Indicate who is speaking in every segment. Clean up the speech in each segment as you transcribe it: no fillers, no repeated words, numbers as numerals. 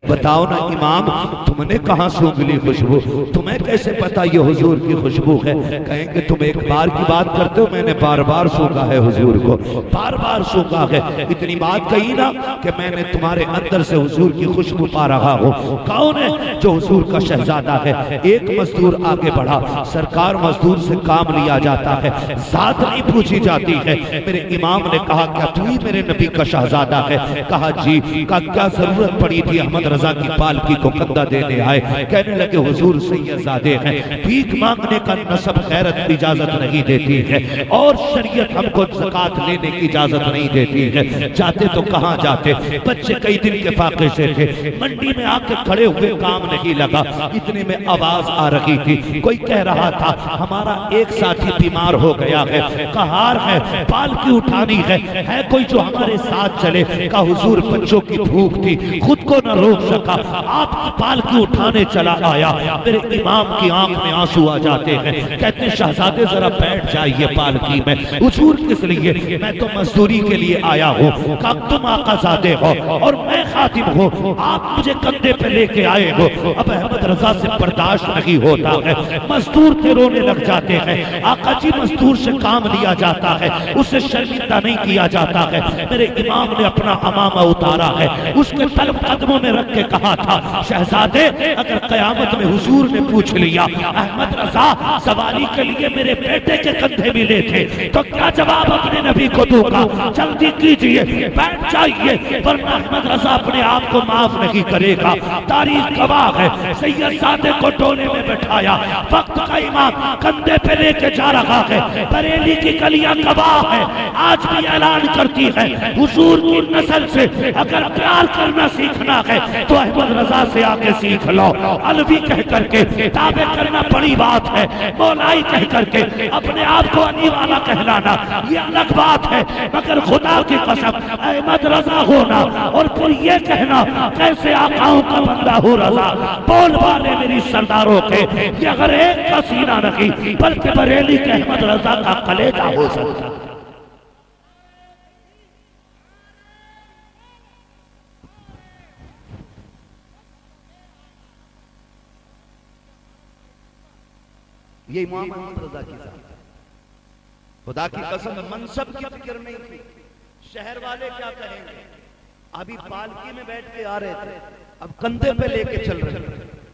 Speaker 1: बताओ ना इमाम, तुमने कहाँ सूंघ ली खुशबू? तुम्हें कैसे पता ये हुजूर की खुशबू है? कहेंगे तुम एक बार की बात करते हो, मैंने बार बार सूंघा है हुजूर को, बार बार सूंघा है। इतनी बात कही ना कि मैंने तुम्हारे अंदर से हुजूर की खुशबू पा रहा हूँ। कौन है जो हुजूर का शहजादा है? एक मजदूर आगे बढ़ा, सरकार मजदूर से काम लिया जाता है, जात नहीं पूछी जाती है। मेरे इमाम ने कहा क्या तू ही मेरे नबी का शहजादा है? कहा जी। का क्या जरूरत पड़ी थी अहमद रजा की पालकी को कंधा देने आए? कहने लगे हुजूर सैयदजादे हैं, भीख मांगने का नसब खैरत की इजाजत नहीं देती है और शरीयत हमको ज़कात लेने की इजाजत नहीं देती है। जाते तो कहाँ जाते? बच्चे कई दिन के फाके से थे, मंडी में आके खड़े हुए, काम नहीं लगा। इतने में आवाज आ रही थी, कोई कह रहा था हमारा एक साथी बीमार हो गया है, कहार है, पालकी उठानी है कोई जो हमारे साथ चले? का हुजूर बच्चों की भूख थी, खुद को न रोक सका, आपकी पालकी उठाने चला आया। मेरे इमाम की आंख में आंसू आ जाते हैं, कहते हैं शहजादे जरा बैठ जाइए पालकी में। हुजूर किस लिए? मैं तो मजदूरी के लिए आया हूँ। कब तुम आकाजादे हो और मैं खातिम हूँ, आप मुझे कंधे पे लेके आए हो। अब अहमद रजा से बर्दाश्त नहीं होता है, मजदूर के रोने लग जाते हैं। आका जी मजदूर से काम लिया जाता है, उसे शर्मिंदा नहीं किया जाता है। मेरे इमाम ने अपना अमामा उतारा है, उसके तलब कदमों में रख के कहा था शहजादे अगर कयामत में हुजूर ने पूछ लिया अहमद रजा सवारी के लिए मेरे बेटे के कंधे मिले थे तो क्या जवाब अपने नबी को दूंगा? जल्दी कीजिए, बैठ जाइए, वरना अहमद रजा अपने आप को माफ नहीं करेगा। तारीख गवाह है, सैयदजादे को डोले में बैठाया, वक्त का इमाम कंधे पे लेके जा रहा है। बरेली की गलियां गवाह है, आज भी ऐलान करती है हुजूर की नस्ल से अगर प्यार करना सीखना है तो अहमद रजा से आके सीख लो। अलवी कह करके ताबे करना बड़ी बात है, मौलाई कह करके अपने आप को अली वाला कहलाना ये अलग बात है, मगर खुदा की कसम अहमद रजा होना और फिर ये कहना कैसे आकाओं का बंदा हो रजा। बोल वाले मेरी सरदारों के ये अगर एक का सीना नहीं बल्कि बरेली के अहमद रजा का कलेजा हो सकता। ये इमाम अहमद रजा की जात, खुदा की कसम मनसब की फिक्र नहीं थी, शहर वाले क्या कहेंगे। अभी पालकी में बैठ के आ रहे थे, अब कंधे पे लेके चल रहे,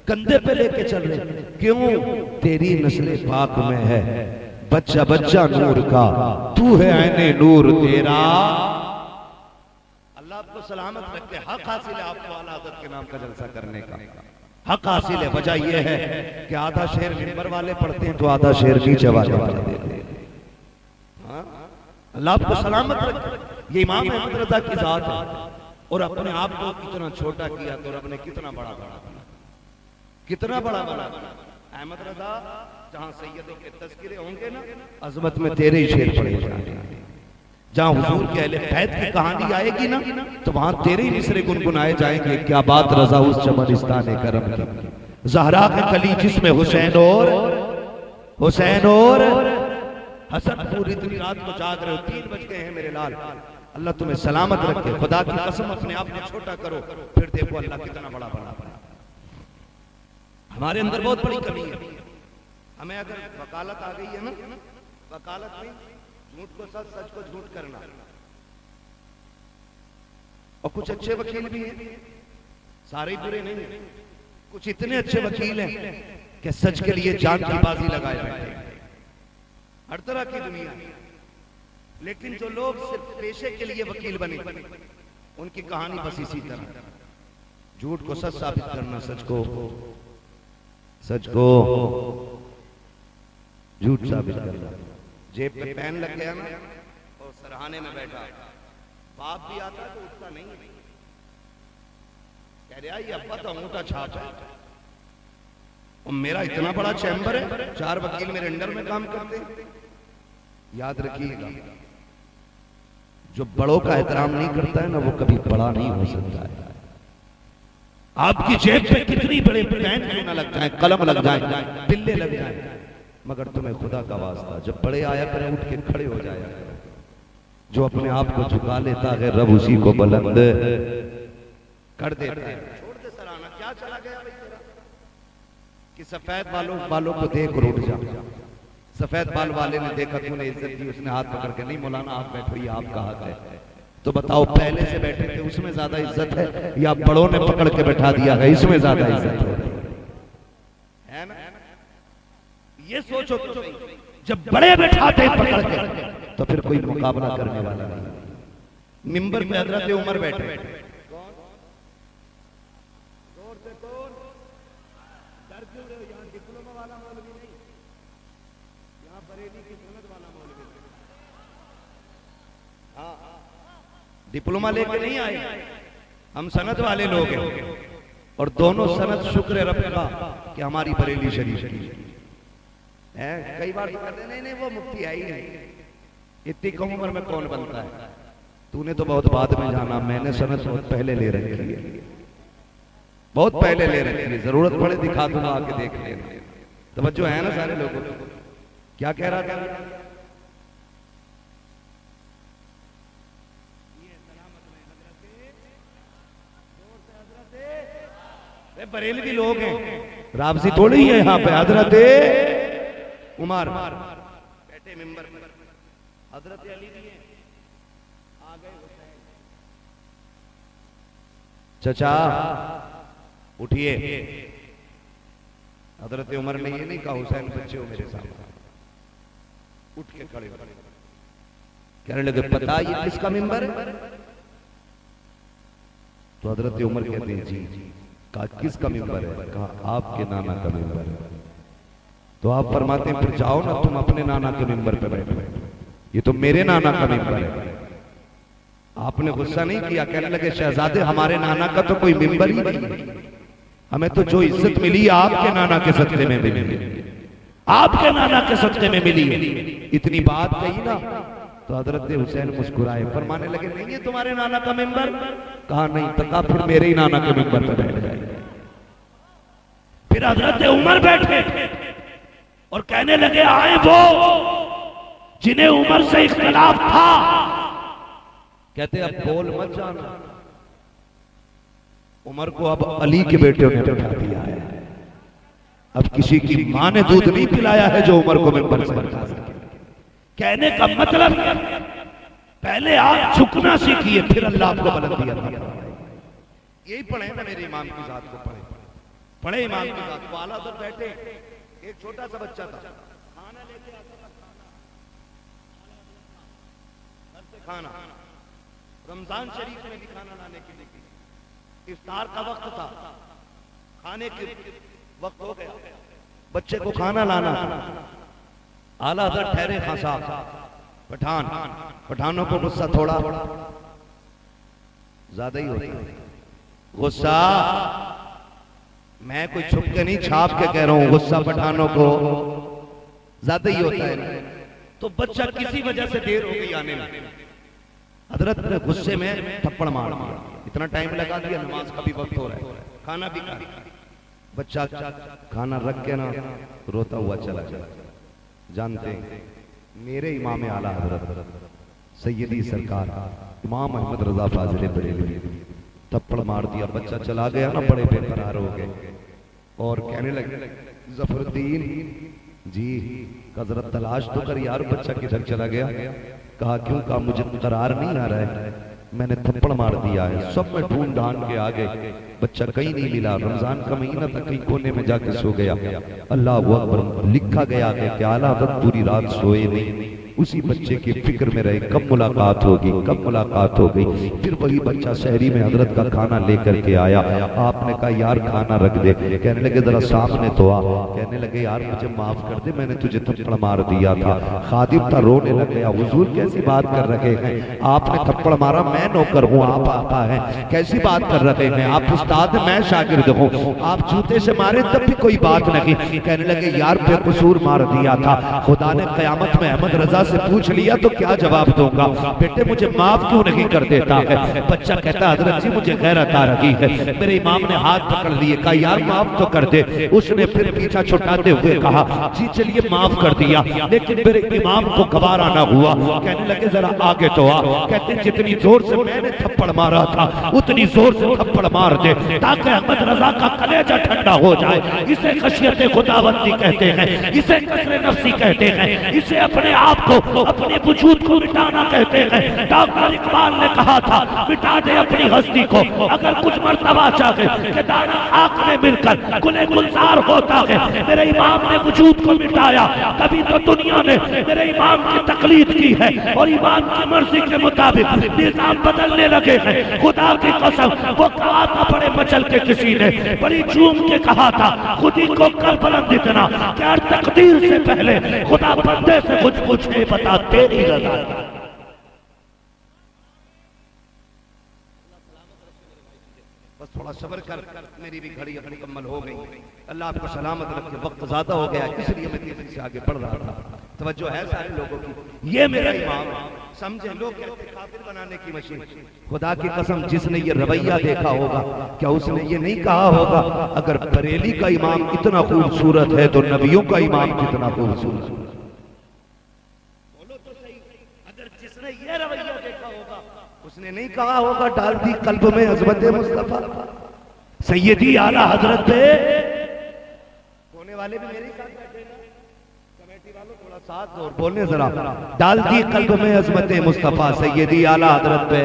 Speaker 1: कंधे पे लेके चल रहे। क्यों? तेरी नस्ल पाक में है बच्चा बच्चा नूर का, तू है ऐने नूर तेरा। अल्लाह आपको सलामत रखे। हक हासिल है आपको आला हज़रत के नाम का जलसा करने का, हक हासिल है। वजह यह है कि आधा शेर मिंबर वाले पढ़ते हैं तो आधा शेर नीचे वाले पढ़ते हैं। अल्लाह आपको सलामत रखे। ये इमाम अहमद रजा की जात है और अपने आप को कितना छोटा किया तो रब ने कितना बड़ा बना, कितना बड़ा बना। अहमद रजा जहां सैयदों के तज़किरे होंगे ना, अजमत में तेरे ही शेर पढ़े जाएंगे। जहां हुजूर के अहले बैत की कहानी आएगी ना तो वहां तेरे ही मिसरे गुनगुनाए जाएंगे। क्या बात रजा उस चमनिस्तान करम की, ज़हरा के कली जिसमें हुसैन और हसन। पूरी इतनी रात को जाग रहे हो, 3 बज गए हैं मेरे लाल। अल्लाह तुम्हें सलामत रखे। खुदा की कसम अपने आप को छोटा करो, फिर देखो अल्लाह कितना बड़ा बना। हमारे अंदर बहुत बड़ी कमी है। हमें अगर वकालत आ गई है ना, वकालत में झूठ को सच, सच को झूठ करना। और कुछ अच्छे वकील भी हैं, सारे बुरे नहीं हैं। कुछ इतने अच्छे वकील हैं कि सच के लिए जान की बाजी लगाए बैठे, हर तरह की दुनिया। लेकिन जो लोग सिर्फ पेशे के लिए वकील बने, उनकी कहानी बस इसी तरह, झूठ को सच साबित करना, सच को झूठ साबित करना। जेब पे पेन लग गया ना और सरहाने में बैठा, बाप भी आता तो उठता नहीं, कह रहा ये अब्बा तो अंगूठा छाप है और मेरा इतना बड़ा चैम्बर है, 4 वकील मेरे अंडर में काम करते हैं। याद रखिएगा, जो बड़ों का एहतराम नहीं करता है ना, वो कभी बड़ा नहीं हो सकता है। आपकी जेब पे कितनी बड़े पेन क्यों ना लग जाए, कलम लग जाए, बिल्ले लग जाए, मगर तुम्हें खुदा का वास्ता जब बड़े आया करें उठ के खड़े हो जाया। जो अपने आप को झुका लेता है रब उसी को बुलंद कर देता है। छोड़ दे आना, क्या चला गया भाई तेरा? कि सफेद बालों को देख और उठ जा। सफेद बाल वाले ने देखा, तूने इज्जत दी, उसने हाथ पकड़ के, नहीं मौलाना आप बैठो, ये आपका हक है। तो बताओ पहले से बैठे थे उसमें ज्यादा इज्जत है या बड़ों ने पकड़ के बैठा दिया है इसमें ज्यादा इज्जत है ना? ये सोचो तो सही। जब बड़े बैठाते पकड़ के तो फिर कोई मुकाबला करने वाला नहीं। मिंबर पे हजरत उमर बैठे, डिप्लोमा वाला मौलवी नहीं, यहाँ बरेली की सनद वाला मौलवी। हाँ, डिप्लोमा लेके नहीं आए, हम सनद वाले लोग हैं और दोनों सनद शुक्र रब का कि हमारी बरेली शरीफ की है। कई बार तो कहते नहीं नहीं वो मुफ्ती है ही नहीं, इतनी कम उम्र में कौन बनता है? तूने तो बहुत बाद में जाना, मैंने सनद बहुत पहले ले रखी है, बहुत पहले ले रखी है। जरूरत पड़े दिखा दूंगा, आके देख लेना। तवज्जो है ना सारे लोगों को? क्या कह रहा था? बरेलवी लोग हैं, राबजी थोड़ी है यहाँ पे। हजरत उमर बैठे मिंबर पर, हजरत अली भी हैं, आ गए हुसैन, चचा उठिए। हजरत उमर ने ये नहीं कहा हुसैन बच्चे हो मेरे सामने, उठ के खड़े हो, कहने लगे पता ये किसका मिंबर है? तो हजरत उमर कहते हैं जी। कहा किसका मिंबर है? कहा आपके नाना का मिंबर है। तो आप फरमाते हैं फिर जाओ ना तुम अपने नाना के मिंबर पे बैठो, ये तो मेरे नाना का मिंबर है। आपने गुस्सा नहीं किया, कहने लगे शहजादे हमारे नाना का तो कोई मिंबर ही नहीं, हमें तो जो इज्जत मिली आपके नाना के सदके में मिली, आपके नाना के सदके में मिली है। इतनी बात कही ना तो हजरत हुसैन मुस्कुराए, फरमाने लगे नहीं ये तुम्हारे नाना का मिंबर? कहा नहीं। तो कहा फिर मेरे ही नाना के मिंबर पर बैठ जाए। फिर हजरत उमर बैठे और कहने लगे आए वो जिन्हें उमर से इख्तिलाफ था। कहते अब बोल मत जाना, उमर को अब अली के बेटे ने बैठा दिया है। अब किसी की मां ने दूध नहीं पिलाया है जो उमर को मिंबर से हटा सके। कहने का मतलब पहले आप झुकना सीखिए, फिर अल्लाह आपको बुलंदी अता करेगा। यही पढ़े ना मेरे इमाम की जात को, पढ़े इमाम की जात को। आला उधर बैठे, एक छोटा सा बच्चा था, खाना लेके आता था, घर से खाना, रमजान शरीफ में भी खाना लाने के लिए, इफ्तार का वक्त था, खाने के वक्त हो गया, बच्चे को खाना लाना। आला हज़रत ठहरे खां साहब पठानों को गुस्सा थोड़ा ज्यादा ही होता है। गुस्सा मैं कोई छुप के नहीं छाप के कह रहा हूं, गुस्सा पठानों को ज्यादा ही होता है। तो बच्चा किसी वजह से देर हो गई आने में, हजरत ने गुस्से में थप्पड़ मार दिया। इतना टाइम लगा दिया, नमाज का भी वक्त हो रहा है, खाना भी खा। बच्चा खाना रख के ना रोता हुआ चला गया। जानते हैं मेरे इमाम आला हजरत सैयदी सरकार इमाम अहमद रजा फाजिल बरेलवी थप्पड़ मार दिया, बच्चा चला गया ना, बड़े बेकरार हो गए और कहने लगे जफरुद्दीन जी हजरत तलाश तो कर यार, बच्चा किधर चला गया? कहा क्यों? कहा मुझे करार नहीं आ रहा है, मैंने थप्पड़ मार दिया है। सब में ढूंढ ढांड के आ गए, बच्चा कहीं नहीं मिला। रमजान का महीना था, कहीं कोने में जाके सो गया। अल्लाह अकबर, लिखा गया कि आला हज़रत पूरी रात सोए नहीं, उसी बच्चे की फिक्र में रहे कब मुलाकात होगी, कब मुलाकात हो गई। फिर वही बच्चा शहरी में हजरत का खाना लेकर के आया। आपने कहा यार खाना रख दे, कहने लगे जरा सामने तो आ। कहने लगे यार मुझे माफ कर दे, मैंने तुझे थप्पड़ मार दिया था। खादिम था, रोने लग गया। हुजूर कैसी बात कर रहे हैं, आपने थप्पड़ मारा, मैं नौकर हूँ, आप आका हैं, कैसी बात कर रहे हैं? आप उस्ताद, मैं शागिर्द हूँ, आप जूते से मारे तब भी कोई बात नहीं। कहने लगे यार बेकसूर मार दिया था, खुदा ने कयामत में अहमद रजा से पूछ लिया तो क्या जवाब दूंगा, बेटे मुझे माफ क्यों नहीं कर देता है। बच्चा कहता हजरत जी मुझे गैरत आ रही है। मेरे इमाम ने हाथ पकड़ लिए, कहा यार माफ तो कर दे। उसने फिर पीछा छुटाते हुए कहा जी चलिए माफ कर दिया, लेकिन मेरे इमाम को गवारा ना हुआ। कहने लगे जरा आगे तो आ। कहते जितनी जोर से मैंने थप्पड़ मारा था उतनी जोर से थप्पड़ मार दे ताकि अहमद रजा का कलेजा ठंडा हो जाए। इसे खशियत खुदाबंदी कहते हैं, इसे कसरे नफ्सी कहते हैं, इसे अपने आप को अपने वजूद को मिटाना कहते हैं। डॉक्टर इकबाल ने कहा था मिटा दे अपनी हस्ती को, अगर कुछ मर्तबा चाहे कि दाना खाक में मिलकर गुले गुलजार होता है। मेरे इमाम ने वजूद को मिटाया, कभी तो दुनिया ने मेरे इमाम की तकलीद की है और इमाम की मर्जी के मुताबिक निजाम बदलने लगे हैं। खुदा की कसम वो कहा था बड़े मचल के किसी ने बड़ी चूम के कहा था खुदी को कर बुलंद इतना क्या तकदीर से पहले खुदा बंदे से कुछ पूछे बता तेरी रजा। बस थोड़ा सब्र कर, मेरी भी घड़ी अब मुकम्मल हो गई। अल्लाह आपको सलामत रखे, वक्त ज्यादा हो गया इसलिए मैं तेजी से आगे बढ़ रहा था। तवज्जो है सारे लोगों की। ये मेरा इमाम समझे, लोग कहते काफिर बनाने की मशीन। खुदा की कसम जिसने ये रवैया देखा होगा क्या उसने ये नहीं कहा होगा अगर बरेली का इमाम इतना खूबसूरत है तो नबियों का इमाम कितना खूबसूरत। बोलो तो सही, अगर जिसने ये रवैया देखा होगा उसने नहीं कहा होगा डाल दी कल्ब में अज़मत मुस्तफा सैयदी आला हजरत पे। होने वाले भी मेरे साथ बैठे ना, कमेटी वालों थोड़ा साथ और बोलने जरा, डाल दी कल्ब में अज़मत मुस्तफा सैयदी आला हजरत पे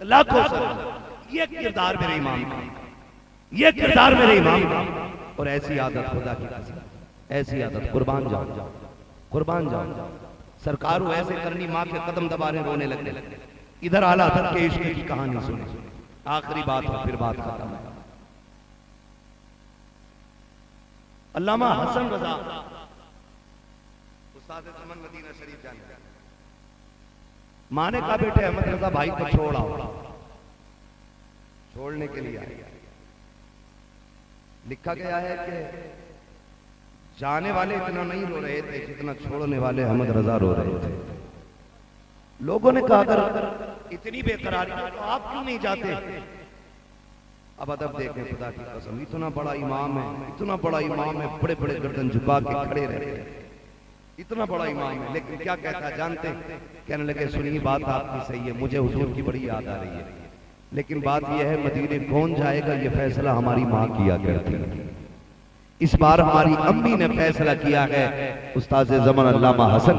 Speaker 1: लाखों सलाम। ये किरदार मेरे इमाम का, ये किरदार मेरे इमाम का। और ऐसी आदत खुदा की कसम, ऐसी आदत कुर्बान जाओ, कुर्बान जाओ। सरकार वो ऐसे करनी, माँ के कदम दबा रहे रोने लगने। इधर आला हजरत के इश्क की कहानी सुने, आखिरी बात है फिर बात खत्म है। अल्लामा हसन रजा उस्ताद ज़मान मदीना शरीफ जाने, माँ ने कहा बेटे अहमद रजा भाई को छोड़ आओ। छोड़ने के लिए आए। लिखा गया है कि जाने वाले इतना नहीं रो रहे थे जितना छोड़ने वाले अहमद रजा रो रहे थे। लोगों ने कहा अगर इतनी बेकरारी तो आप क्यों नहीं जाते। अब अदब देखें खुदा की कसम, इतना बड़ा इमाम है, इतना बड़ा इमाम है, बड़े बड़े गर्दन झुका के खड़े रहते हैं, इतना बड़ा इमाम है, लेकिन क्या कहता जानते। कहने लगे सुनिए बात आपकी सही है, मुझे हुजूर की बड़ी याद आ रही है, लेकिन बात यह है मदीने कौन जाएगा ये फैसला हमारी माँ किया करती है। इस बार हमारी अम्मी ने फैसला किया है उस्ताद ज़मान अल्लामा हसन,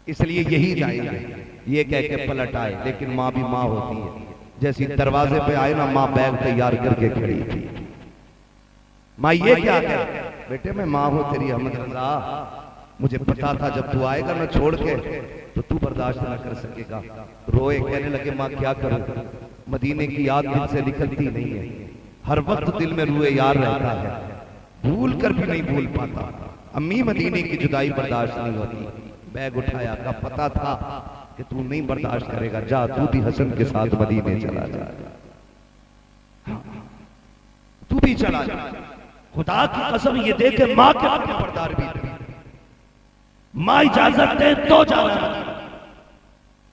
Speaker 1: इसलिए यही जाएंगे। ये कह के पलट आए, लेकिन माँ भी माँ होती है। जैसी दरवाजे पे आए ना माँ बैग तैयार करके खड़ी थी। माँ ये क्या कह, बेटे मैं माँ हूं तेरी अहमद रजा, मुझे पता था जब तू आएगा ना छोड़ के तो तू बर्दाश्त ना कर सकेगा। रोए, कहने लगे माँ क्या करूं, मदीने की याद दिल से निकलती नहीं है, हर वक्त दिल में रुए यार रहता है, भूल कर भी नहीं भूल पाता। अम्मी मदीने की जुदाई बर्दाश्त नहीं होती। बैग उठाया का पता था कि तू नहीं बर्दाश्त करेगा, जा तू भी हसन के साथ मदीने चला जा, तू भी चला जा। खुदा की कसम ये दे के माँ के आगे बर्दार भी थी। माँ इजाजत दे तो जाना।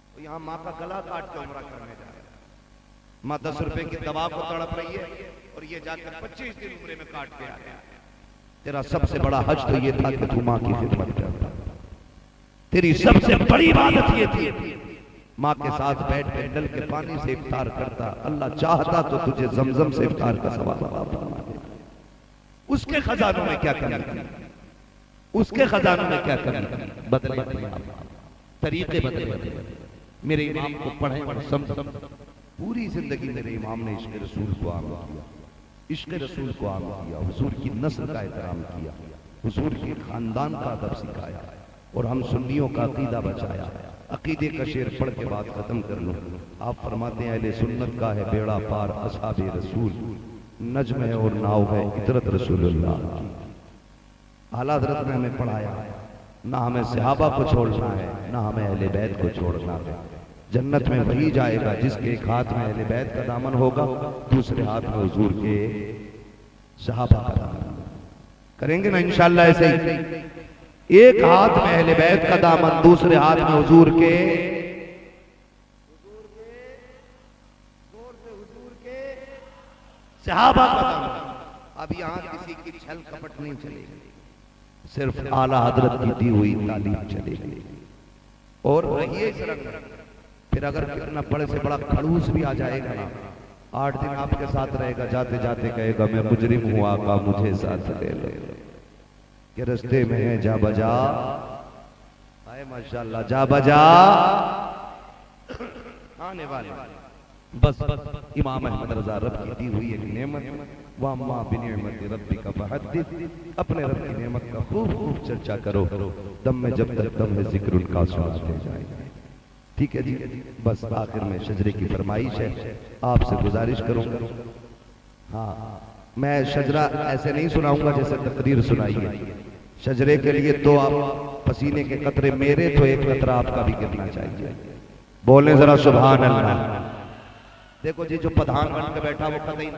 Speaker 1: तो यहाँ माँ का गला काट के उम्रा करने जा रहा है। माँ 10 रुपए की दवा को तड़प रही है और ये जाकर 25 दिन उम्रे में काट के आ गया। तेरा सबसे बड़ा हज तो ये था कि तू माँ की खिदमत करता, तेरी सबसे बड़ी इबादत ये थी माँ के साथ बैठ के डल के पानी से इफ्तार करता। अल्लाह चाहता तो तुझे जमजम से इफ्तार का सवाब। उसके खजानों में क्या कमी थी, उसके खजानों में क्या कमी थी। बदले तरीके बदले। मेरे इमाम को पढ़े और समझ, पूरी जिंदगी मेरे इमाम ने इश्क रसूल को आम किया, इश्क रसूल को आम किया, हुजूर की नस्ल का एहतराम किया, हुजूर के खानदान का अदब सिखाया और हम सुन्नियों का अकीदा बचाया। अकीदे का शेर पढ़ के बात खत्म कर लूं। आप फरमाते हैं अहले सुन्नत का है बेड़ा पार असहाबे रसूल, नज्म है और नाव है इतरत रसूलुल्लाह की। आला हज़रत ने हमें पढ़ाया, ना हमें सहाबा को छोड़ना है ना हमें अहले बैत को छोड़ना है। जन्नत में वही जाएगा जिसके एक हाथ में अहले बैत का दामन होगा, दूसरे हाथ में हुजूर के सहाबा का दामन। करेंगे ना इंशाअल्लाह ऐसे ही। एक हाथ में अहले बैत का दामन, दूसरे हाथ में हुजूर के सहाबा का दामन। अब यहां किसी की छल कपट नहीं चलेगी, सिर्फ आला हजरत की दी हुई तालीम चलेगी। और रहिए इस रंग में। फिर अगर कितना बड़े से बड़ा खड़ूस भी आ जाएगा ना, 8 दिन आपके साथ रहेगा, जाते जाते कहेगा मैं मुजरिम हूं आका मुझे साथ ले लो, कि रस्ते में है जा बजा, आए माशाल्लाह जा बजा आने वाले। बस इमाम अहमद रजा रब की दी हुई एक नेमत, वाम्मा बिनिअमत रब्बिका फहद्दिस, अपने रब की नेमत का खूब खूब चर्चा करो, दम में जब तक दम में जिक्र उनका सुनाते जाएगा। ठीक है जी। बस आखिर में शजरे की फरमाइश है, आपसे गुजारिश करूंगा। हाँ, मैं शजरा ऐसे नहीं सुनाऊंगा जैसे तकरीर सुनाई है। शजरे के लिए तो आप पसीने के कतरे मेरे, तो एक कतरा आपका भी गिरना चाहिए। बोले जरा सुभान अल्लाह। देखो जी, जो प्रधान बन के बैठा वो कतई